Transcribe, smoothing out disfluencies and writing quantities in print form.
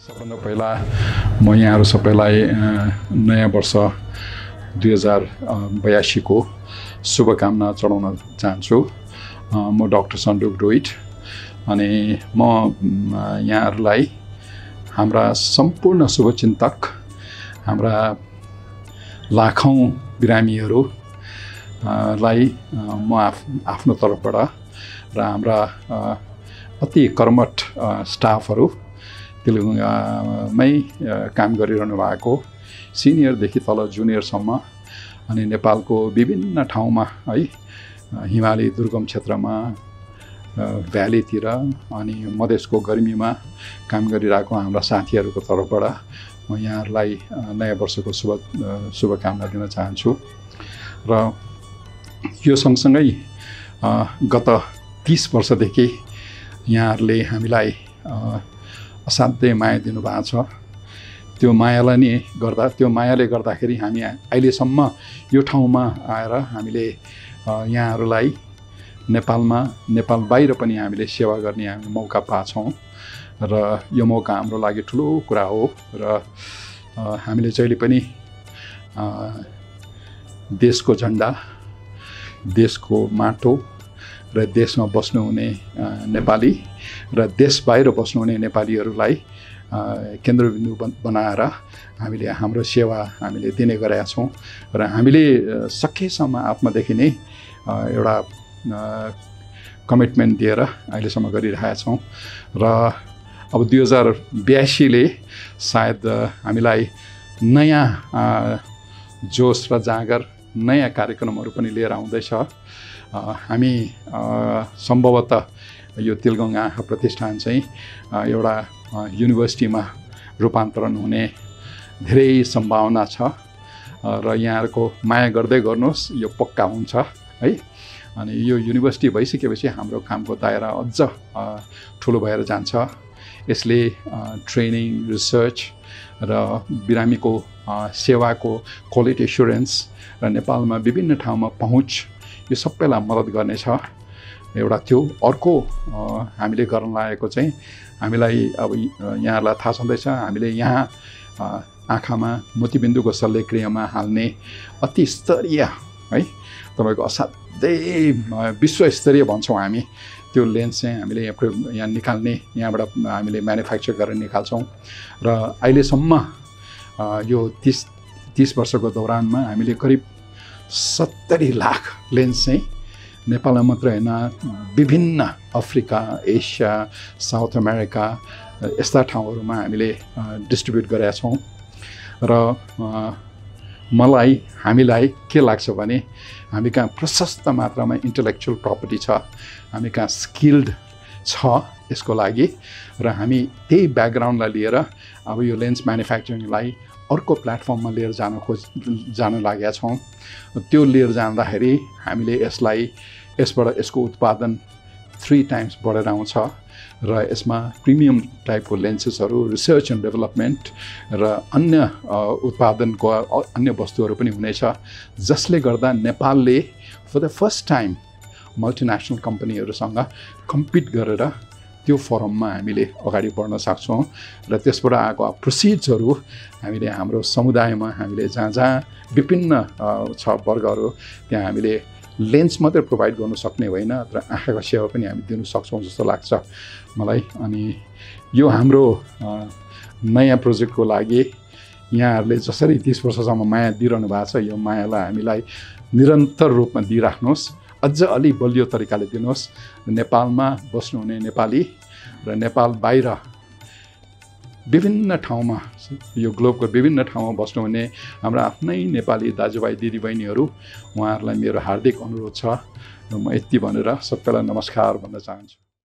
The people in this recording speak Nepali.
सबभन्दा पहिला म यहाँहरू सबैलाई नयाँ वर्ष 2082 को शुभकामना चढाउन चाहन्छु। म डाक्टर सन्दुक रोहित अनि म यहाँहरूलाई हाम्रा सम्पूर्ण शुभचिन्तक, हाम्रा लाखौं बिरामीहरू लाई म आफ्नो तर्फबाट र हाम्रा अति कर्मठ स्टाफहरू तेलुगुमै काम गरिरहनु भएको सिनियरदेखि तल जुनियरसम्म अनि नेपालको विभिन्न ठाउँमा है हिमाली दुर्गम क्षेत्रमा भ्यालीतिर अनि मधेसको गर्मीमा काम गरिरहेको हाम्रा साथीहरूको तर्फबाट म यहाँहरूलाई नयाँ वर्षको शुभकामना दिन चाहन्छु। र यो सँगसँगै गत 30 वर्षदेखि यहाँहरूले हामीलाई असाध्यै माया दिनुभएको छ। त्यो मायाले गर्दाखेरि हामी अहिलेसम्म यो ठाउँमा आएर हामीले यहाँहरूलाई नेपालमा नेपाल बाहिर पनि हामीले सेवा गर्ने हामी मौका पाछौँ र यो मौका हाम्रो लागि ठुलो कुरा हो। र हामीले जहिले पनि देशको झन्डा, देशको माटो र देशमा बस्नुहुने नेपाली र देश बाहिर बस्नुहुने नेपालीहरूलाई केन्द्रबिन्दु बनाएर हामीले हाम्रो सेवा हामीले दिने गरेका छौँ र हामीले सकेसम्म आत्मादेखि नै एउटा कमिटमेन्ट दिएर अहिलेसम्म गरिरहेका छौँ। र अब 2082 ले सायद हामीलाई नयाँ जोस र जाँगर, नयाँ कार्यक्रमहरू पनि लिएर आउँदैछ। हामी सम्भवतः यो तिलगङ्गा आँखा प्रतिष्ठान चाहिँ एउटा युनिभर्सिटीमा रूपान्तरण हुने धेरै सम्भावना छ र यहाँहरूको माया गर्दै गर्नुहोस्, यो पक्का हुन्छ है। अनि यो युनिभर्सिटी भइसकेपछि हाम्रो कामको दायरा अझ ठुलो भएर जान्छ। यसले ट्रेनिङ, रिसर्च र बिरामीको सेवाको क्वालिटी एस्युरेन्स र नेपालमा विभिन्न ठाउँमा पहुँच यो सबैलाई मद्दत गर्नेछ। एउटा त्यो अर्को हामीले गर्न लागेको चाहिँ हामीलाई अब यहाँलाई थाहा छँदैछ, हामीले यहाँ आँखामा मोतीबिन्दुको शल्यक्रियामा हाल्ने अति स्तरीय है तपाईँको असाध्यै विश्वस्तरीय भन्छौँ हामी, त्यो लेन्स चाहिँ हामीले यहाँ निकाल्ने, यहाँबाट हामीले म्यानुफ्याक्चर गरेर निकाल्छौँ। र अहिलेसम्म यो 30 वर्षको दौरानमा हामीले करिब 70 लाख लेन्स चाहिँ नेपालमा मात्र होइन, विभिन्न अफ्रिका, एसिया, साउथ अमेरिका यस्ता ठाउँहरूमा हामीले डिस्ट्रिब्युट गरेका छौँ। र हामीलाई के लाग्छ भने हामी कहाँ प्रशस्त मात्रामा इन्टेलेक्चुअल प्रपर्टी छ, हामी कहाँ स्किल्ड छ यसको लागि र हामी त्यही ब्याकग्राउन्डलाई लिएर अब यो लेन्स म्यानुफ्याक्चरिङलाई अर्को प्लेटफर्ममा लिएर जान लागेका छौँ। त्यो लिएर जाँदाखेरि हामीले यसबाट यसको उत्पादन 3 टाइम्स बढेर आउँछ र यसमा प्रिमियम टाइपको लेन्सेसहरू, रिसर्च एन्ड डेभलपमेन्ट र अन्य उत्पादनको अन्य वस्तुहरू पनि हुनेछ, जसले गर्दा नेपालले for the first time multinational कम्पनीहरूसँग कम्पिट गरेर त्यो फोरममा हामीले अगाडि बढ्न सक्छौँ। र त्यसबाट आएको प्रोसिड्सहरू हामीले हाम्रो समुदायमा हामीले जहाँ विभिन्न छ वर्गहरू त्यहाँ हामीले लेन्स मात्रै प्रोभाइड गर्नु सक्ने होइन, तर आँखाको सेवा पनि हामी दिनु सक्छौँ जस्तो लाग्छ मलाई। अनि यो हाम्रो नयाँ प्रोजेक्टको लागि यहाँहरूले जसरी 30 वर्षसम्म माया दिइरहनु भएको छ, यो मायालाई हामीलाई निरन्तर रूपमा दिइराख्नुहोस्, अझ अलि बलियो तरिकाले दिनुहोस्। नेपालमा बस्नुहुने नेपाली र नेपाल बाहिर विभिन्न ठाउँमा, यो ग्लोबको विभिन्न ठाउँमा बस्नुहुने हाम्रा आफ्नै नेपाली दाजुभाइ दिदीबहिनीहरू, उहाँहरूलाई मेरो हार्दिक अनुरोध छ र म यति भनेर सबैलाई नमस्कार भन्न चाहन्छु।